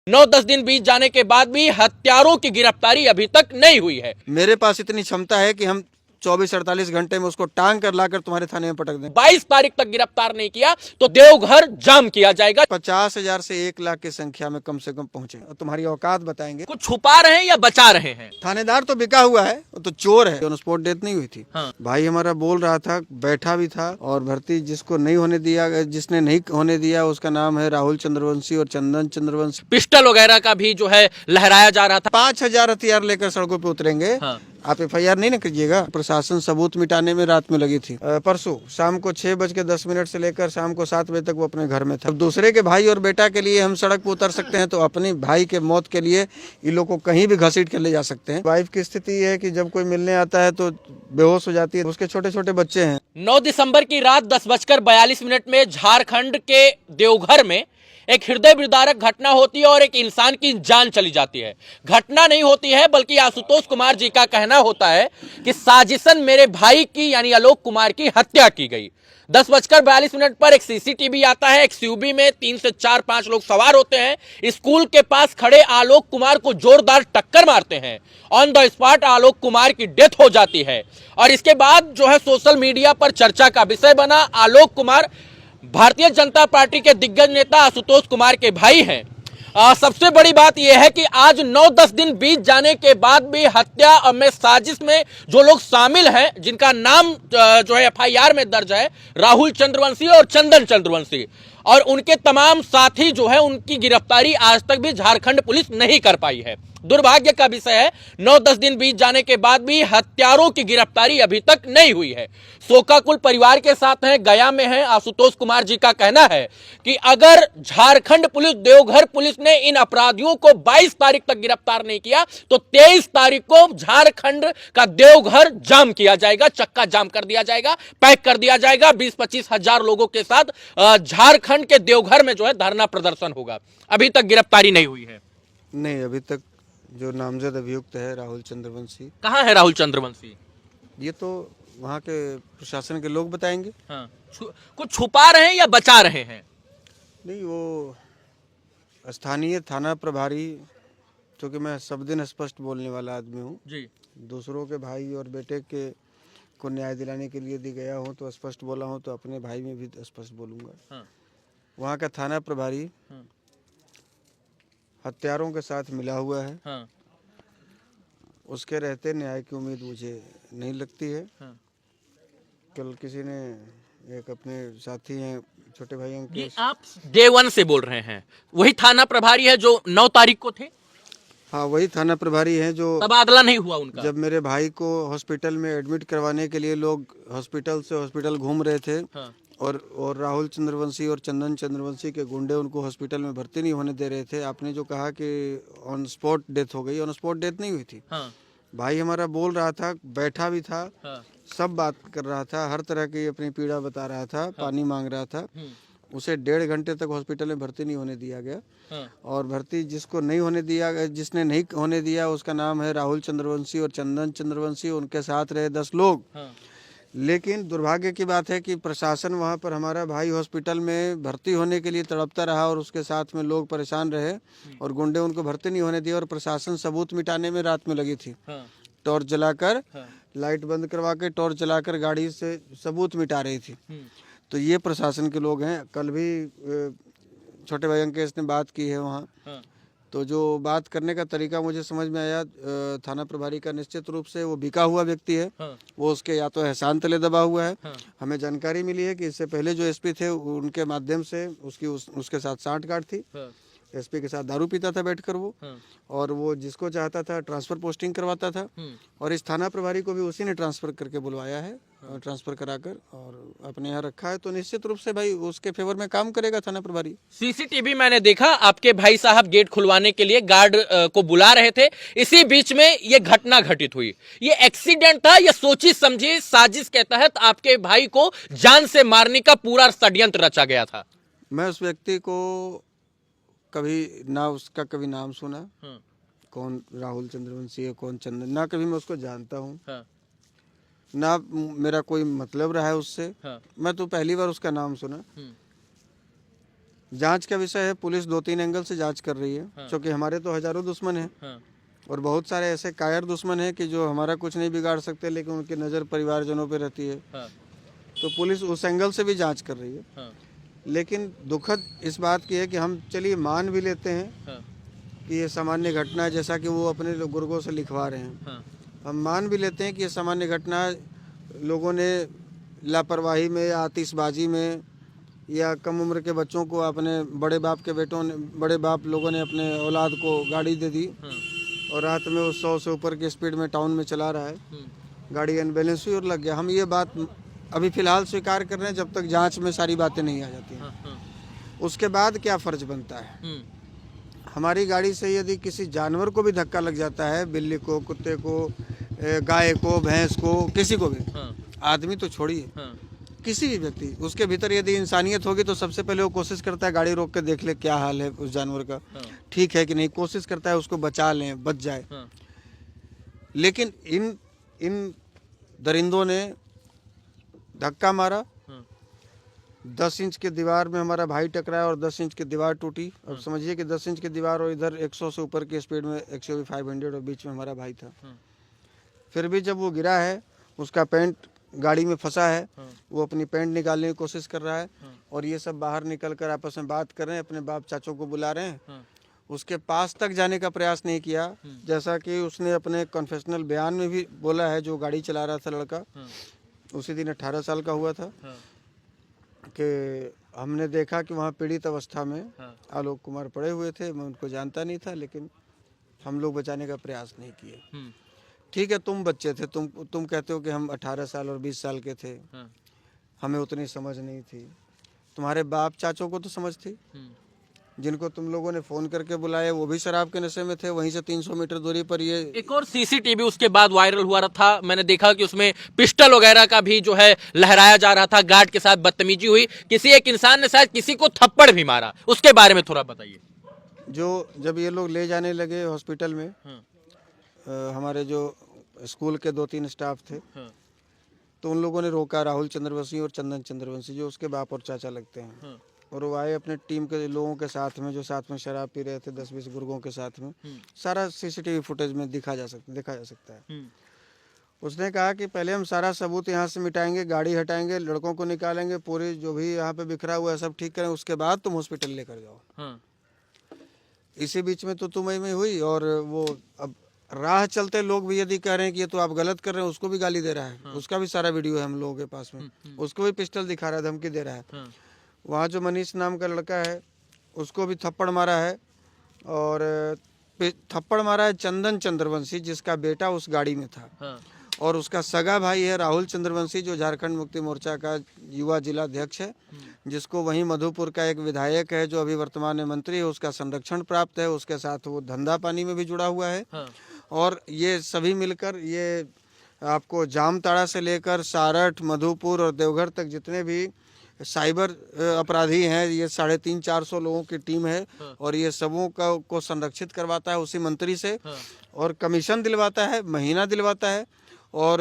9-10 दिन बीत जाने के बाद भी हत्यारों की गिरफ्तारी अभी तक नहीं हुई है। मेरे पास इतनी क्षमता है कि हम 24-48 घंटे में उसको टांग कर लाकर तुम्हारे थाने में पटक दें। 22 तारीख तक गिरफ्तार नहीं किया तो देवघर जाम किया जाएगा। 50,000 से 1 लाख की संख्या में कम से कम पहुंचे और तुम्हारी औकात बताएंगे। कुछ छुपा रहे हैं या बचा रहे हैं? थानेदार तो बिका हुआ है, वो तो चोर है। ऑन स्पॉट डेथ नहीं हुई थी। हाँ। भाई हमारा बोल रहा था, बैठा भी था, और भर्ती जिसको नहीं होने दिया, जिसने नहीं होने दिया, उसका नाम है राहुल चंद्रवंशी और चंदन चंद्रवंशी। पिस्टल वगैरह का भी जो है लहराया जा रहा था। 5,000 हथियार लेकर सड़कों पे उतरेंगे। हाँ। आप FIR नहीं ना कीजिएगा। प्रशासन सबूत मिटाने में रात में लगी थी। परसों शाम को 6:10 से लेकर शाम को 7 बजे तक वो अपने घर में था। अब दूसरे के भाई और बेटा के लिए हम सड़क पर उतर सकते हैं, तो अपने भाई के मौत के लिए इन लोग को कहीं भी घसीट कर ले जा सकते हैं। वाइफ की स्थिति है कि जब कोई मिलने आता है तो बेहोश हो जाती है। उसके छोटे छोटे बच्चे हैं। 9 दिसंबर की रात 10:42 में झारखंड के देवघर में एक हृदय विदारक घटना होती है और एक इंसान की जान चली जाती है। घटना नहीं होती है बल्कि आशुतोष कुमार जी का कहना होता है कि साजिशन मेरे भाई की यानी आलोक कुमार की हत्या की गई। 10:42 पर एक CCTV आता है। एक SUV में 3 से 4-5 लोग सवार होते हैं। स्कूल के पास खड़े आलोक कुमार को जोरदार टक्कर मारते हैं। On the spot Alok Kumar की डेथ हो जाती है और इसके बाद जो है सोशल मीडिया पर चर्चा का विषय बना। आलोक कुमार भारतीय जनता पार्टी के दिग्गज नेता आशुतोष कुमार के भाई हैं। सबसे बड़ी बात यह है कि आज 9-10 दिन बीत जाने के बाद भी हत्या में साजिश में जो लोग शामिल हैं, जिनका नाम जो है FIR में दर्ज है, राहुल चंद्रवंशी और चंदन चंद्रवंशी, और उनके तमाम साथी जो है, उनकी गिरफ्तारी आज तक भी झारखंड पुलिस नहीं कर पाई है। दुर्भाग्य का विषय है 9-10 दिन बीत जाने के बाद भी हत्यारों की गिरफ्तारी अभी तक नहीं हुई है। शोकाकुल परिवार के साथ हैं, गया में हैं। आशुतोष कुमार जी का कहना है कि अगर झारखंड पुलिस, देवघर पुलिस ने इन अपराधियों को 22 तारीख तक गिरफ्तार नहीं किया तो 23 तारीख को झारखंड का देवघर जाम किया जाएगा, चक्का जाम कर दिया जाएगा, पैक कर दिया जाएगा। 20-25 हजार लोगों के साथ झारखंड के देवघर में जो है धरना प्रदर्शन होगा। अभी तक गिरफ्तारी नहीं हुई है। नहीं, अभी तक जो नामजद अभियुक्त है राहुल चंद्रवंशी। कहाँ है राहुल चंद्रवंशी? ये तो वहाँ के प्रशासन के लोग बताएंगे। हाँ। कुछ छुपा रहे हैं या बचा रहे हैं? नहीं, वो स्थानीय थाना प्रभारी, क्योंकि मैं सब दिन स्पष्ट बोलने वाला आदमी हूँ जी। दूसरों के भाई और बेटे के को न्याय दिलाने के लिए दी गया हूँ तो स्पष्ट बोला हूँ, तो अपने भाई में भी स्पष्ट बोलूँगा। हाँ। वहाँ का थाना प्रभारी हाँ। हत्यारों के साथ मिला हुआ है। हाँ। उसके रहते न्याय की उम्मीद मुझे नहीं लगती है। हाँ। कल किसी ने, एक अपने साथी हैं छोटे भाई ये अंकेश। आप Day 1 से बोल रहे हैं? वही थाना प्रभारी है जो 9 तारीख को थे? हाँ, वही थाना प्रभारी हैं जो तबादला नहीं हुआ उनका। जब मेरे भाई को हॉस्पिटल में एडमिट करवाने के लिए लोग हॉस्पिटल से हॉस्पिटल घूम रहे थे। हाँ। और राहुल चंद्रवंशी और चंदन चंद्रवंशी के गुंडे उनको हॉस्पिटल में भर्ती नहीं होने दे रहे थे। आपने जो कहा कि ऑन स्पॉट डेथ हो गई, ऑन स्पॉट डेथ नहीं हुई थी। हाँ। भाई हमारा बोल रहा था, बैठा भी था, हाँ। सब बात कर रहा था, हर तरह की अपनी पीड़ा बता रहा था, पानी मांग रहा था। उसे 1.5 घंटे तक हॉस्पिटल में भर्ती नहीं होने दिया गया। हाँ। और भर्ती जिसको नहीं होने दिया, जिसने नहीं होने दिया, उसका नाम है राहुल चंद्रवंशी और चंदन चंद्रवंशी। उनके साथ रहे 10 लोग। हाँ। लेकिन दुर्भाग्य की बात है कि प्रशासन वहां पर हमारा भाई हॉस्पिटल में भर्ती होने के लिए तड़पता रहा और उसके साथ में लोग परेशान रहे और गुंडे उनको भर्ती नहीं होने दिए। और प्रशासन सबूत मिटाने में रात में लगी थी। हाँ। टॉर्च जलाकर, हाँ। लाइट बंद करवा के टॉर्च जलाकर गाड़ी से सबूत मिटा रही थी। तो ये प्रशासन के लोग हैं। कल भी छोटे भाई अंकेश ने बात की है वहाँ। हाँ। तो जो बात करने का तरीका मुझे समझ में आया, थाना प्रभारी का निश्चित रूप से वो बिका हुआ व्यक्ति है। हाँ। वो उसके या तो एहसान तले दबा हुआ है। हाँ। हमें जानकारी मिली है कि इससे पहले जो SP थे उनके माध्यम से उसके साथ सांठगांठ थी। हाँ। SP के साथ दारू पीता था बैठकर वो। हाँ। और वो जिसको चाहता था ट्रांसफर पोस्टिंग करवाता था। और इस थाना प्रभारी को भी उसी ने ट्रांसफर करके बुलवाया है, ट्रांसफर कराकर और अपने यहाँ रखा है। तो निश्चित रूप से भाई उसके फेवर में काम करेगा थाना प्रभारी। CCTV मैंने देखा, आपके भाई साहब गेट खुलवाने के लिए गार्ड को बुला रहे थे। इसी बीच में ये घटना घटित हुई। ये एक्सीडेंट था या सोची समझी साजिश के तहत आपके भाई को जान से मारने का पूरा षड्यंत्र रचा गया था? मैं उस व्यक्ति को कभी ना उसका कभी नाम सुना, कौन राहुल चंद्रवंशी है, कौन चंदन, ना कभी मैं उसको जानता हूँ। ना मेरा कोई मतलब रहा है उससे। मैं तो पहली बार उसका नाम सुना। जांच का विषय है, पुलिस 2-3 एंगल से जांच कर रही है। हाँ। क्योंकि हमारे तो हजारों दुश्मन हैं हाँ, और बहुत सारे ऐसे कायर दुश्मन हैं कि जो हमारा कुछ नहीं बिगाड़ सकते, लेकिन उनकी नज़र परिवारजनों पे रहती है। हाँ, तो पुलिस उस एंगल से भी जांच कर रही है। हाँ, लेकिन दुखद इस बात की है कि हम चलिए मान भी लेते हैं हाँ, कि ये सामान्य घटना है, जैसा कि वो अपने बुजुर्गों से लिखवा रहे हैं। हाँ, हम मान भी लेते हैं कि ये सामान्य घटना लोगों ने लापरवाही में या आतिशबाजी में या कम उम्र के बच्चों को अपने बड़े बाप के बेटों ने, बड़े बाप लोगों ने अपने औलाद को गाड़ी दे दी हाँ, और रात में वो 100 से ऊपर की स्पीड में टाउन में चला रहा है, गाड़ी अनबैलेंस हुई और लग गया। हम ये बात अभी फ़िलहाल स्वीकार कर रहे हैं, जब तक जांच में सारी बातें नहीं आ जाती हैं। हाँ, उसके बाद क्या फ़र्ज बनता है। हमारी गाड़ी से यदि किसी जानवर को भी धक्का लग जाता है, बिल्ली को, कुत्ते को, गाय को, भैंस को, किसी को भी, हाँ, आदमी तो छोड़िए, हाँ, किसी भी व्यक्ति, उसके भीतर यदि इंसानियत होगी तो सबसे पहले वो कोशिश करता है गाड़ी रोक के देख ले क्या हाल है उस जानवर का, हाँ, ठीक है कि नहीं, कोशिश करता है उसको बचा लें, बच जाए। हाँ, लेकिन इन दरिंदों ने धक्का मारा, हाँ, 10 इंच की दीवार में हमारा भाई टकराया और 10 इंच की दीवार टूटी। अब समझिए कि 10 इंच की दीवार और इधर 100 से ऊपर की स्पीड में एक्सयूवी 500 और बीच में हमारा भाई था। हाँ, फिर भी जब वो गिरा है, उसका पैंट गाड़ी में फंसा है, हाँ, वो अपनी पैंट निकालने की कोशिश कर रहा है हाँ, और ये सब बाहर निकल कर आपस में बात कर रहे हैं, अपने बाप चाचों को बुला रहे हैं। हाँ, उसके पास तक जाने का प्रयास नहीं किया, जैसा कि उसने अपने कन्फेशनल बयान में भी बोला है। जो गाड़ी चला रहा था लड़का, हाँ, उसी दिन 18 साल का हुआ था, हाँ, कि हमने देखा कि वहाँ पीड़ित अवस्था में हाँ, आलोक कुमार पड़े हुए थे। मैं उनको जानता नहीं था, लेकिन हम लोग बचाने का प्रयास नहीं किए। ठीक है, तुम बच्चे थे, तुम कहते हो कि हम 18 साल और 20 साल के थे, हाँ, हमें उतनी समझ नहीं थी। तुम्हारे बाप चाचों को तो समझ थी, जिनको तुम लोगों ने फ़ोन करके बुलाया वो भी शराब के नशे में थे। वहीं से 300 मीटर दूरी पर ये एक और सीसीटीवी उसके बाद वायरल हुआ था, मैंने देखा कि उसमें पिस्टल वगैरह का भी जो है लहराया जा रहा था, गार्ड के साथ बदतमीजी हुई, किसी एक इंसान ने शायद किसी को थप्पड़ भी मारा, उसके बारे में थोड़ा बताइए। जब ये लोग ले जाने लगे हॉस्पिटल में, हमारे जो स्कूल के 2-3 स्टाफ थे, तो उन लोगों ने रोका, राहुल चंद्रवंशी और चंदन चंद्रवंशी, जो उसके बाप और चाचा लगते हैं। और वो आए अपने टीम के लोगों के साथ में, जो साथ में शराब पी रहे थे, 10-20 गुर्गों के साथ में। सारा सीसीटीवी फुटेज में देखा जा सकता है। उसने कहा कि पहले हम सारा सबूत यहाँ से मिटाएंगे, गाड़ी हटाएंगे, लड़कों को निकालेंगे, पूरी जो भी यहाँ पे बिखरा हुआ है सब ठीक करें, उसके बाद तुम हॉस्पिटल लेकर जाओ। इसी बीच में तो तुम्हें में हुई, और वो अब राह चलते लोग भी यदि कह रहे हैं कि ये तो आप गलत कर रहे हैं, उसको भी गाली दे रहा है। उसका भी सारा वीडियो है हम लोगों के पास में, उसको भी पिस्टल दिखा रहा है, धमकी दे रहा है। वहाँ जो मनीष नाम का लड़का है, उसको भी थप्पड़ मारा है, और थप्पड़ मारा है चंदन चंद्रवंशी, जिसका बेटा उस गाड़ी में था। और उसका सगा भाई है राहुल चंद्रवंशी, जो झारखंड मुक्ति मोर्चा का युवा जिला अध्यक्ष है, जिसको वहीं मधुपुर का एक विधायक है जो अभी वर्तमान में मंत्री है, उसका संरक्षण प्राप्त है। उसके साथ वो धंधा पानी में भी जुड़ा हुआ है। और ये सभी मिलकर, ये आपको जामताड़ा से लेकर सारठ, मधुपुर और देवघर तक जितने भी साइबर अपराधी हैं, ये 350-400 लोगों की टीम है। और ये सबों को संरक्षित करवाता है उसी मंत्री से, और कमीशन दिलवाता है, महीना दिलवाता है, और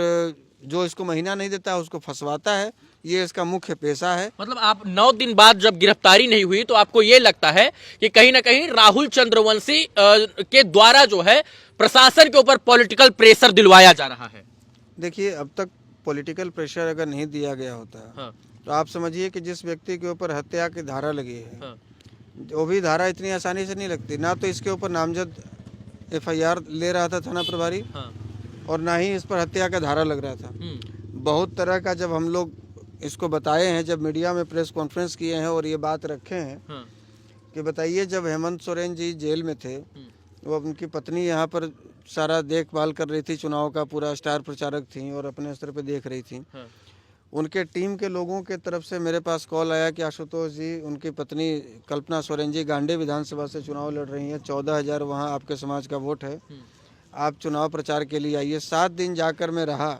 जो इसको महीना नहीं देता है उसको फंसवाता है। ये इसका मुख्य पेशा है। मतलब आप 9 दिन बाद जब गिरफ्तारी नहीं हुई तो आपको ये लगता है कि कहीं ना कहीं राहुल चंद्रवंशी के द्वारा जो है प्रशासन के ऊपर पॉलिटिकल प्रेशर दिलवाया जा रहा है? देखिए, अब तक पॉलिटिकल प्रेशर अगर नहीं दिया गया होता तो आप समझिए कि जिस व्यक्ति के ऊपर हत्या की धारा लगी है, वो भी धारा इतनी आसानी से नहीं लगती। ना तो इसके ऊपर नामजद FIR ले रहा था थाना प्रभारी, और ना ही इस पर हत्या का धारा लग रहा था। बहुत तरह का जब हम लोग इसको बताए हैं, जब मीडिया में प्रेस कॉन्फ्रेंस किए हैं और ये बात रखे हैं कि बताइए, जब हेमंत सोरेन जी जेल में थे, वो उनकी पत्नी यहाँ पर सारा देखभाल कर रही थी, चुनाव का पूरा स्टार प्रचारक थी और अपने स्तर पे देख रही थी। उनके टीम के लोगों के तरफ से मेरे पास कॉल आया कि आशुतोष जी, उनकी पत्नी कल्पना सोरेन जी गांडी विधानसभा से चुनाव लड़ रही हैं, 14,000 वहाँ आपके समाज का वोट है, आप चुनाव प्रचार के लिए आइए। 7 दिन जाकर मैं रहा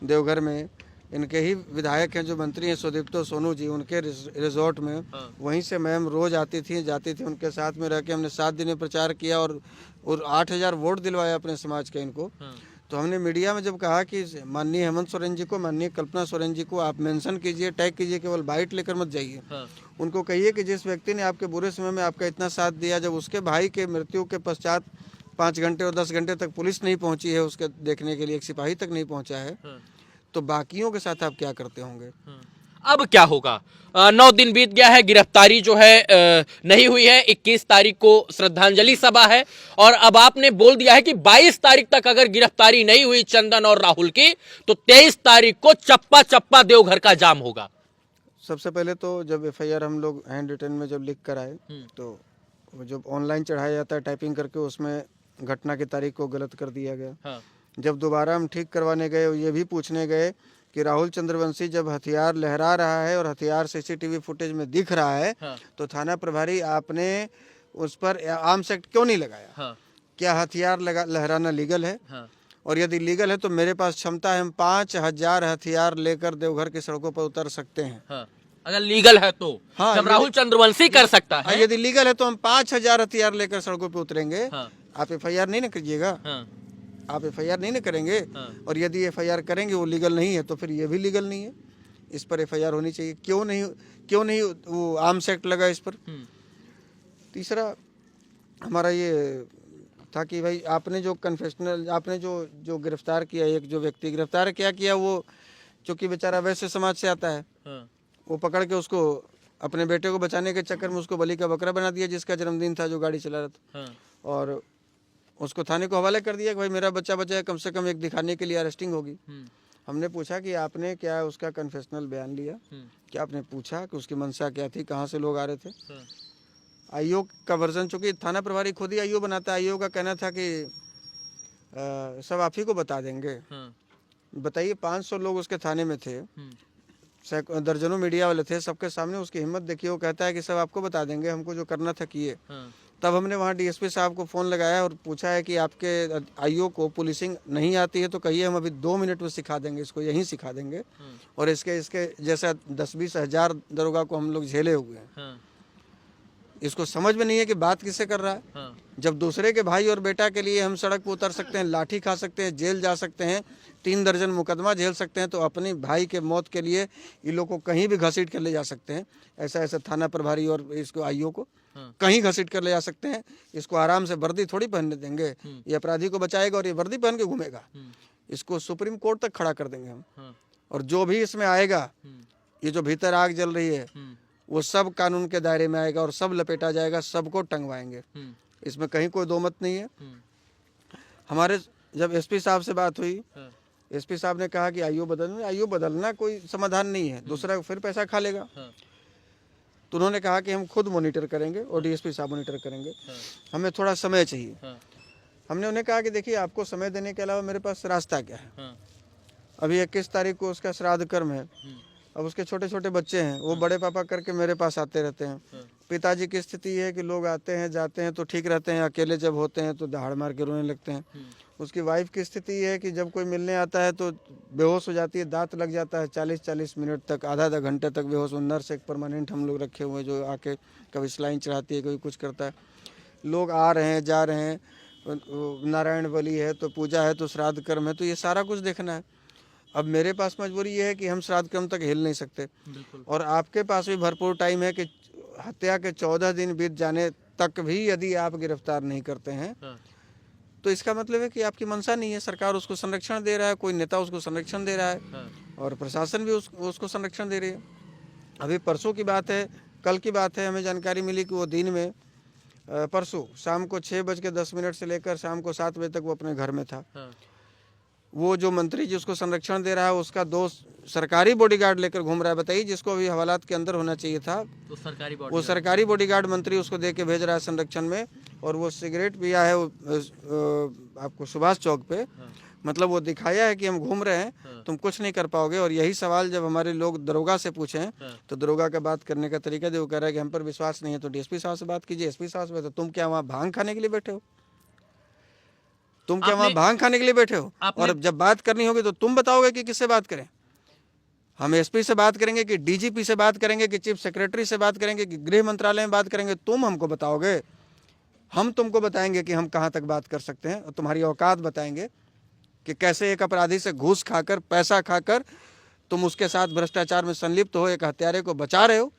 देवघर में। इनके ही विधायक हैं जो मंत्री हैं, सुदीप्तो सोनू जी, उनके रिजॉर्ट में, वहीं से मैम रोज आती थी, जाती थी, उनके साथ में रह के हमने 7 दिन में प्रचार किया और 8,000 वोट दिलवाया अपने समाज के इनको। तो हमने मीडिया में जब कहा कि माननीय हेमंत सोरेन जी को, माननीय कल्पना सोरेन जी को आप मेंशन कीजिए, टैग कीजिए, केवल बाइट लेकर मत जाइए। उनको कहिए कि जिस व्यक्ति ने आपके बुरे समय में आपका इतना साथ दिया, जब उसके भाई के मृत्यु के पश्चात 5 घंटे और 10 घंटे तक पुलिस नहीं पहुंची है उसके देखने के लिए, एक सिपाही तक नहीं पहुंचा है, तो बाकियों के साथ आप क्या करते होंगे। अब क्या होगा? 9 दिन बीत गया है, गिरफ्तारी जो है नहीं हुई है। 21 तारीख को श्रद्धांजलि सभा है और अब आपने बोल दिया है कि 22 तारीख तक अगर गिरफ्तारी नहीं हुई चंदन और राहुल की तो 23 तारीख को चप्पा चप्पा देवघर का जाम होगा। सबसे पहले तो जब एफआईआर हम लोग हैंड रिटन में जब लिख कर आए तो वो जब ऑनलाइन चढ़ाया जाता है टाइपिंग करके, उसमें घटना की तारीख को गलत कर दिया गया। जब दोबारा हम ठीक करवाने गए, ये भी पूछने गए कि राहुल चंद्रवंशी जब हथियार लहरा रहा है और हथियार सीसीटीवी फुटेज में दिख रहा है, तो थाना प्रभारी आपने उस पर आर्म्स एक्ट क्यों नहीं लगाया। क्या हथियार लहराना लीगल है? और यदि लीगल है तो मेरे पास क्षमता है, हम 5000 हथियार लेकर देवघर की सड़कों पर उतर सकते हैं। अगर लीगल है तो जब राहुल चंद्रवंशी कर सकता है, यदि लीगल है तो हम 5000 हथियार लेकर सड़कों पर उतरेंगे। आप एफआईआर नहीं ना कीजिएगा, आप एफआईआर नहीं ना करेंगे। और यदि एफआईआर करेंगे वो लीगल नहीं है तो फिर ये भी लीगल नहीं है, इस पर एफआईआर होनी चाहिए। क्यों नहीं वो आर्म्स एक्ट लगा इस पर। तीसरा हमारा ये था कि भाई आपने जो कन्फेशनल, आपने जो गिरफ्तार किया, एक जो व्यक्ति गिरफ्तार क्या किया, वो चूंकि बेचारा वैश्य समाज से आता है, वो पकड़ के उसको अपने बेटे को बचाने के चक्कर में उसको बलि का बकरा बना दिया, जिसका जन्मदिन था, जो गाड़ी चला रहा था। और उसको थाने को हवाले कर दिया कि भाई मेरा बच्चा बचा है, कम से कम एक दिखाने के लिए अरेस्टिंग होगी। हमने पूछा कि आपने क्या उसका कन्फेशनल बयान लिया, क्या आपने पूछा कि उसकी मंशा क्या थी, कहाँ से लोग आ रहे थे। आईओ का वर्जन, चूंकि थाना प्रभारी खुद ही आईओ बनाता है, आईओ का कहना था कि सब आप ही को बता देंगे। बताइए, 500 लोग उसके थाने में थे, दर्जनों मीडिया वाले थे, सबके सामने उसकी हिम्मत देखिए, वो कहता है कि सब आपको बता देंगे, हमको जो करना था किए। तब हमने वहाँ डीएसपी साहब को फ़ोन लगाया और पूछा है कि आपके आईओ को पुलिसिंग नहीं आती है तो कहिए, हम अभी 2 मिनट में सिखा देंगे, इसको यहीं सिखा देंगे। और इसके जैसा 10-20 हज़ार दरोगा को हम लोग झेले हुए हैं। इसको समझ में नहीं है कि बात किससे कर रहा है। जब दूसरे के भाई और बेटा के लिए हम सड़क पर उतर सकते हैं, लाठी खा सकते हैं, जेल जा सकते हैं, 3 दर्जन मुकदमा झेल सकते हैं, तो अपने भाई के मौत के लिए इन लोग को कहीं भी घसीट कर ले जा सकते हैं। ऐसा थाना प्रभारी और इसको आईओ को कहीं घसीट कर ले जा सकते हैं। इसको आराम से वर्दी थोड़ी पहनने देंगे, ये अपराधी को बचाएगा और ये वर्दी पहन के घूमेगा। इसको सुप्रीम कोर्ट तक खड़ा कर देंगे हम। और जो भी इसमें आएगा, ये जो भीतर आग जल रही है, वो सब कानून के दायरे में आएगा और सब लपेटा जाएगा, सबको टंगवाएंगे। इसमें कहीं कोई दो मत नहीं है। हमारे जब एसपी साहब से बात हुई, एसपी साहब ने कहा कि आईओ बदलना कोई समाधान नहीं है, दूसरा फिर पैसा खा लेगा। तो उन्होंने कहा कि हम खुद मॉनिटर करेंगे और डीएसपी साहब मॉनिटर करेंगे, हमें थोड़ा समय चाहिए। हमने उन्हें कहा कि देखिए, आपको समय देने के अलावा मेरे पास रास्ता क्या है। अभी 21 तारीख को उसका श्राद्ध कर्म है। अब उसके छोटे छोटे बच्चे हैं, वो बड़े पापा करके मेरे पास आते रहते हैं। पिताजी की स्थिति है कि लोग आते हैं जाते हैं तो ठीक रहते हैं, अकेले जब होते हैं तो दहाड़ मार के रोने लगते हैं। उसकी वाइफ की स्थिति है कि जब कोई मिलने आता है तो बेहोश हो जाती है, दांत लग जाता है, 40-40 मिनट तक, आधा घंटे तक बेहोश। नर्स एक परमानेंट हम लोग रखे हुए हैं जो आके कभी स्लाइन चढ़ाती है, कभी कुछ करता है। लोग आ रहे हैं जा रहे हैं, नारायण बलि है तो पूजा है तो श्राद्ध कर्म है, तो ये सारा कुछ देखना है। अब मेरे पास मजबूरी ये है कि हम श्राद्ध कर्म तक हिल नहीं सकते, और आपके पास भी भरपूर टाइम है कि हत्या के 14 दिन बीत जाने तक भी यदि आप गिरफ्तार नहीं करते हैं तो इसका मतलब है कि आपकी मंशा नहीं है। सरकार उसको संरक्षण दे रहा है, कोई नेता उसको संरक्षण दे रहा है, और प्रशासन भी उसको संरक्षण दे रही है। अभी परसों की बात है, कल की बात है, हमें जानकारी मिली कि वो दिन में परसों शाम को 6:10 से लेकर शाम को 7 बजे तक वो अपने घर में था। वो जो मंत्री जी उसको संरक्षण दे रहा है, उसका दोस्त सरकारी बॉडीगार्ड लेकर घूम रहा है। बताइए, जिसको अभी हवालात के अंदर होना चाहिए था, वो सरकारी बॉडीगार्ड मंत्री उसको दे के भेज रहा है संरक्षण में। और वो सिगरेट पिया है आपको सुभाष चौक पे। मतलब वो दिखाया है कि हम घूम रहे हैं, तुम कुछ नहीं कर पाओगे। और यही सवाल जब हमारे लोग दरोगा से पूछे तो दरोगा का बात करने का तरीका जो कह रहा है कि हम पर विश्वास नहीं है तो डीएसपी साहब से बात कीजिए। एसपी साहब से, तो तुम क्या वहाँ भांग खाने के लिए बैठे हो? तुम क्या वहाँ भांग खाने के लिए बैठे हो? और जब बात करनी होगी तो तुम बताओगे कि किससे बात करें। हम एसपी से बात करेंगे कि डीजीपी से बात करेंगे कि चीफ सेक्रेटरी से बात करेंगे कि गृह मंत्रालय में बात करेंगे? तुम हमको बताओगे, हम तुमको बताएंगे कि हम कहाँ तक बात कर सकते हैं, और तुम्हारी औकात बताएंगे। कि कैसे एक अपराधी से घूस खाकर, पैसा खाकर तुम उसके साथ भ्रष्टाचार में संलिप्त हो, एक हत्यारे को बचा रहे हो।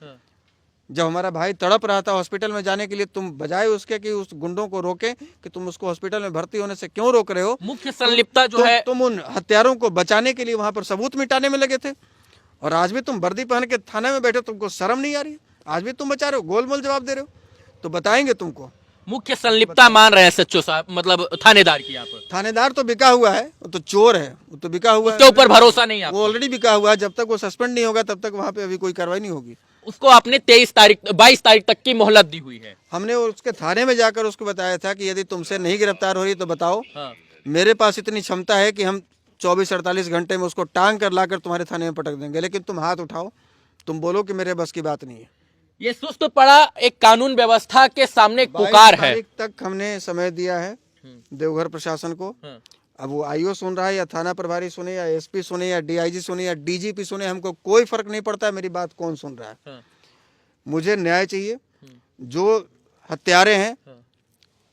जब हमारा भाई तड़प रहा था हॉस्पिटल में जाने के लिए, तुम बजाय उसके कि उस गुंडों को रोके कि तुम उसको हॉस्पिटल में भर्ती होने से क्यों रोक रहे हो? मुख्य संलिप्तता जो है, तुम उन हत्यारों को बचाने के लिए वहां पर सबूत मिटाने में लगे थे, और आज भी तुम वर्दी पहन के थाने में बैठे, तुमको शर्म नहीं आ रही? आज भी तुम बचा रहे हो, गोलमोल जवाब दे रहे हो। तो बताएंगे तुमको। मुख्य संलिप्तता मान रहे हैं सच्चो साहब, मतलब थानेदार की। यहाँ पर थानेदार तो बिका हुआ है, वो तो चोर है, वो तो बिका हुआ है, उसके ऊपर भरोसा नहीं है, वो ऑलरेडी बिका हुआ है। जब तक वो सस्पेंड नहीं होगा तब तक वहां पे अभी कोई कार्रवाई नहीं होगी। उसको आपने 22 तारीख तक की मोहलत दी हुई है। हमने उसके थाने में जाकर उसको बताया था कि यदि तुमसे नहीं गिरफ्तार हो रही तो बताओ। हाँ। मेरे पास इतनी क्षमता है कि हम 24-48 घंटे में उसको टांग कर लाकर तुम्हारे थाने में पटक देंगे, लेकिन तुम हाथ उठाओ, तुम बोलो कि मेरे बस की बात नहीं है। ये सुस्त पड़ा एक कानून व्यवस्था के सामने एक पुकार है। 22 तारीख तक हमने समय दिया है देवघर प्रशासन को। अब वो आईओ सुन रहा है या थाना प्रभारी सुने या एसपी सुने या डीआईजी सुने या डीजीपी सुने, हमको कोई फर्क नहीं पड़ता है मेरी बात कौन सुन रहा है। मुझे न्याय चाहिए। जो हत्यारे हैं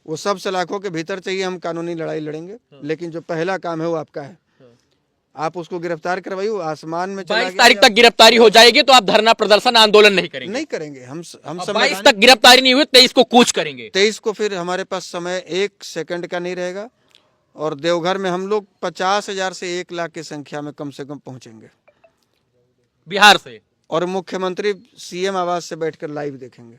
वो सब सलाखों के भीतर चाहिए, हम कानूनी लड़ाई लड़ेंगे। लेकिन जो पहला काम है वो आपका है, आप उसको गिरफ्तार करवाइए। आसमान में चला 22 तारीख तक गिरफ्तारी हो जाएगी तो आप धरना प्रदर्शन आंदोलन नहीं करेंगे? नहीं करेंगे। हम 22 तक गिरफ्तारी नहीं हुई, 23 को कूच करेंगे। 23 को फिर हमारे पास समय 1 सेकंड का नहीं रहेगा, और देवघर में हम लोग 50,000 से 1 लाख की संख्या में कम से कम पहुंचेंगे बिहार से। और मुख्यमंत्री सीएम आवास से बैठकर लाइव देखेंगे।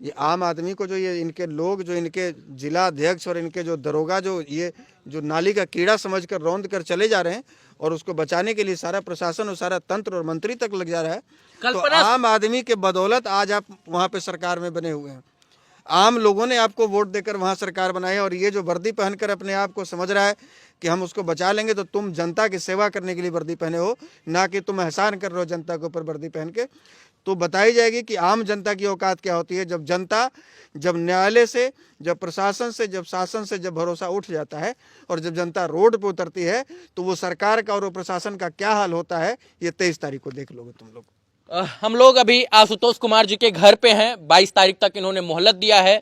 ये आम आदमी को जो ये इनके लोग, जो इनके जिला अध्यक्ष और इनके जो दरोगा, जो ये जो नाली का कीड़ा समझकर रौंद कर चले जा रहे हैं, और उसको बचाने के लिए सारा प्रशासन और सारा तंत्र और मंत्री तक लग जा रहा है, तो आम आदमी के बदौलत आज आप वहाँ पे सरकार में बने हुए हैं। आम लोगों ने आपको वोट देकर वहाँ सरकार बनाई है, और ये जो वर्दी पहनकर अपने आप को समझ रहा है कि हम उसको बचा लेंगे, तो तुम जनता की सेवा करने के लिए वर्दी पहने हो, ना कि तुम एहसान कर रहे हो जनता के ऊपर वर्दी पहन के। तो बताई जाएगी कि आम जनता की औकात क्या होती है। जब जनता, जब न्यायालय से, जब प्रशासन से, जब शासन से जब भरोसा उठ जाता है, और जब जनता रोड पे उतरती है, तो वो सरकार का और वो प्रशासन का क्या हाल होता है, ये 23 तारीख को देख लोगे तुम लोग। हम लोग अभी आशुतोष कुमार जी के घर पे हैं। 22 तारीख तक इन्होंने मोहलत दिया है।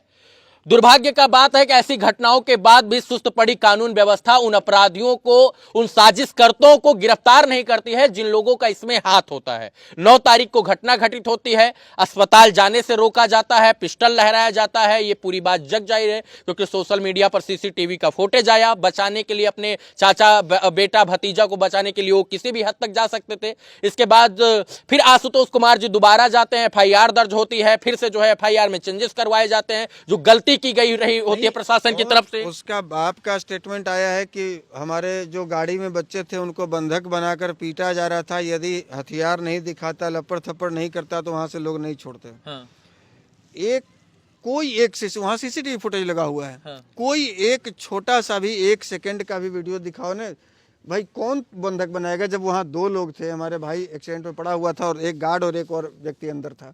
दुर्भाग्य का बात है कि ऐसी घटनाओं के बाद भी सुस्त पड़ी कानून व्यवस्था उन अपराधियों को, उन साजिशकर्ताओं को गिरफ्तार नहीं करती है जिन लोगों का इसमें हाथ होता है। 9 तारीख को घटना घटित होती है, अस्पताल जाने से रोका जाता है, पिस्टल लहराया जाता है। ये पूरी बात जग जाहिर है, क्योंकि सोशल मीडिया पर सीसीटीवी का फुटेज आया। बचाने के लिए, अपने चाचा, बेटा, भतीजा को बचाने के लिए वो किसी भी हद तक जा सकते थे। इसके बाद फिर आशुतोष कुमार जी दोबारा जाते हैं, FIR दर्ज होती है, फिर से जो है FIR में चेंजेस करवाए जाते हैं, जो गलती की गई रही होती है प्रशासन की तरफ से। उसका बाप का स्टेटमेंट आया है कि हमारे जो गाड़ी में बच्चे थे उनको बंधक बनाकर पीटा जा रहा था, यदि हथियार नहीं दिखाता, लपड़ थप्पड़ नहीं करता, तो वहां से लोग नहीं छोड़ते। हाँ। वहां सीसीटीवी फुटेज लगा हुआ है। हाँ। कोई एक छोटा सा भी 1 सेकंड का भी वीडियो दिखाओ ना भाई, कौन बंधक बनाएगा? जब वहां 2 लोग थे, हमारे भाई एक्सीडेंट में पड़ा हुआ था, और एक गार्ड और एक और व्यक्ति अंदर था।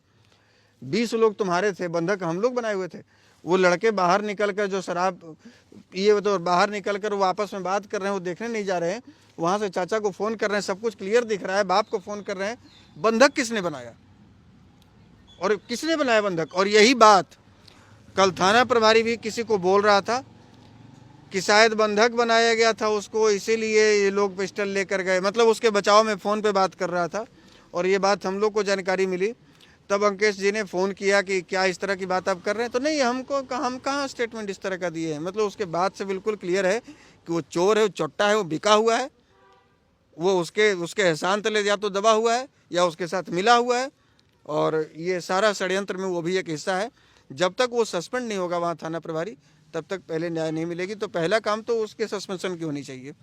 20 लोग तुम्हारे थे, बंधक हम लोग बनाए हुए थे। वो लड़के बाहर निकल कर जो शराब पिए, तो बाहर निकल कर वो आपस में बात कर रहे हैं, वो देखने नहीं जा रहे हैं। वहां से चाचा को फोन कर रहे हैं, सब कुछ क्लियर दिख रहा है, बाप को फोन कर रहे हैं। बंधक किसने बनाया और किसने बनाया बंधक? और यही बात कल थाना प्रभारी भी किसी को बोल रहा था कि शायद बंधक बनाया गया था उसको, इसीलिए ये लोग पिस्टल लेकर गए। मतलब उसके बचाव में फ़ोन पे बात कर रहा था, और ये बात हम लोग को जानकारी मिली। तब अंकेश जी ने फ़ोन किया कि क्या इस तरह की बात आप कर रहे हैं? तो नहीं, हम कहाँ स्टेटमेंट इस तरह का दिए हैं। मतलब उसके बात से बिल्कुल क्लियर है कि वो चोर है, वो चोट्टा है, वो बिका हुआ है, वो उसके एहसान तले या तो दबा हुआ है या उसके साथ मिला हुआ है, और ये सारा षड्यंत्र में वो भी एक हिस्सा है। जब तक वो सस्पेंड नहीं होगा वहाँ थाना प्रभारी, तब तक पहले न्याय नहीं मिलेगी। तो पहला काम तो उसके सस्पेंशन की होनी चाहिए,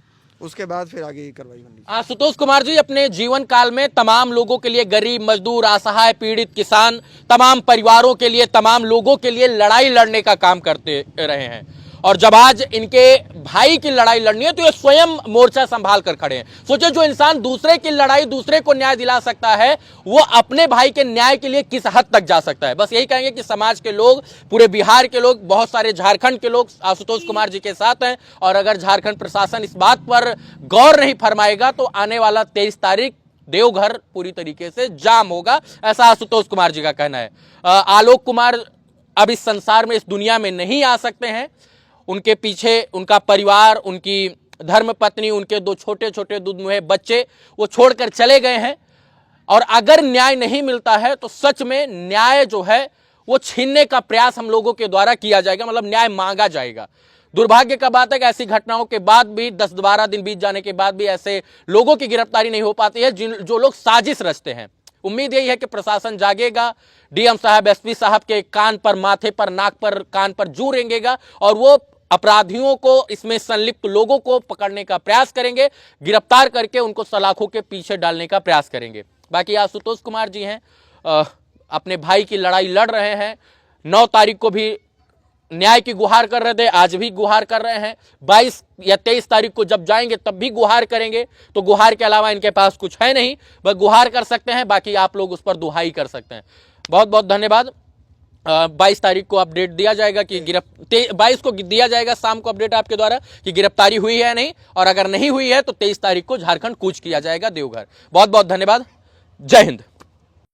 उसके बाद फिर आगे की कार्रवाई होनी चाहिए। आशुतोष कुमार जी अपने जीवन काल में तमाम लोगों के लिए, गरीब, मजदूर, असहाय, पीड़ित, किसान, तमाम परिवारों के लिए, तमाम लोगों के लिए लड़ाई लड़ने का काम करते रहे हैं। और जब आज इनके भाई की लड़ाई लड़नी है तो ये स्वयं मोर्चा संभाल कर खड़े हैं। सोचिए, जो इंसान दूसरे की लड़ाई, दूसरे को न्याय दिला सकता है, वो अपने भाई के न्याय के लिए किस हद तक जा सकता है। बस यही कहेंगे कि समाज के लोग, पूरे बिहार के लोग, बहुत सारे झारखंड के लोग आशुतोष कुमार जी के साथ हैं। और अगर झारखंड प्रशासन इस बात पर गौर नहीं फरमाएगा तो आने वाला 23 तारीख देवघर पूरी तरीके से जाम होगा, ऐसा आशुतोष कुमार जी का कहना है। आलोक कुमार अब इस संसार में, इस दुनिया में नहीं आ सकते हैं। उनके पीछे उनका परिवार, उनकी धर्मपत्नी, उनके 2 छोटे छोटे दुधमुहे बच्चे वो छोड़कर चले गए हैं। और अगर न्याय नहीं मिलता है तो सच में न्याय जो है वो छीनने का प्रयास हम लोगों के द्वारा किया जाएगा, मतलब न्याय मांगा जाएगा। दुर्भाग्य का बात है कि ऐसी घटनाओं के बाद भी 10-12 दिन बीत जाने के बाद भी ऐसे लोगों की गिरफ्तारी नहीं हो पाती है जो लोग साजिश रचते हैं। उम्मीद यही है कि प्रशासन जागेगा, डीएम साहब, एसपी साहब के कान पर, माथे पर, नाक पर, कान पर जू रेंगेगा और वो अपराधियों को, इसमें संलिप्त लोगों को पकड़ने का प्रयास करेंगे, गिरफ्तार करके उनको सलाखों के पीछे डालने का प्रयास करेंगे। बाकी आशुतोष कुमार जी हैं, अपने भाई की लड़ाई लड़ रहे हैं। 9 तारीख को भी न्याय की गुहार कर रहे थे, आज भी गुहार कर रहे हैं। 22 या 23 तारीख को जब जाएंगे तब भी गुहार करेंगे। तो गुहार के अलावा इनके पास कुछ है नहीं, बस गुहार कर सकते हैं, बाकी आप लोग उस पर दुहाई कर सकते हैं। बहुत बहुत धन्यवाद। 22 तारीख को अपडेट दिया जाएगा कि 22 को दिया जाएगा शाम को अपडेट आपके द्वारा कि गिरफ्तारी हुई है या नहीं, और अगर नहीं हुई है तो 23 तारीख को झारखंड कूच किया जाएगा देवघर। बहुत बहुत धन्यवाद। जय हिंद।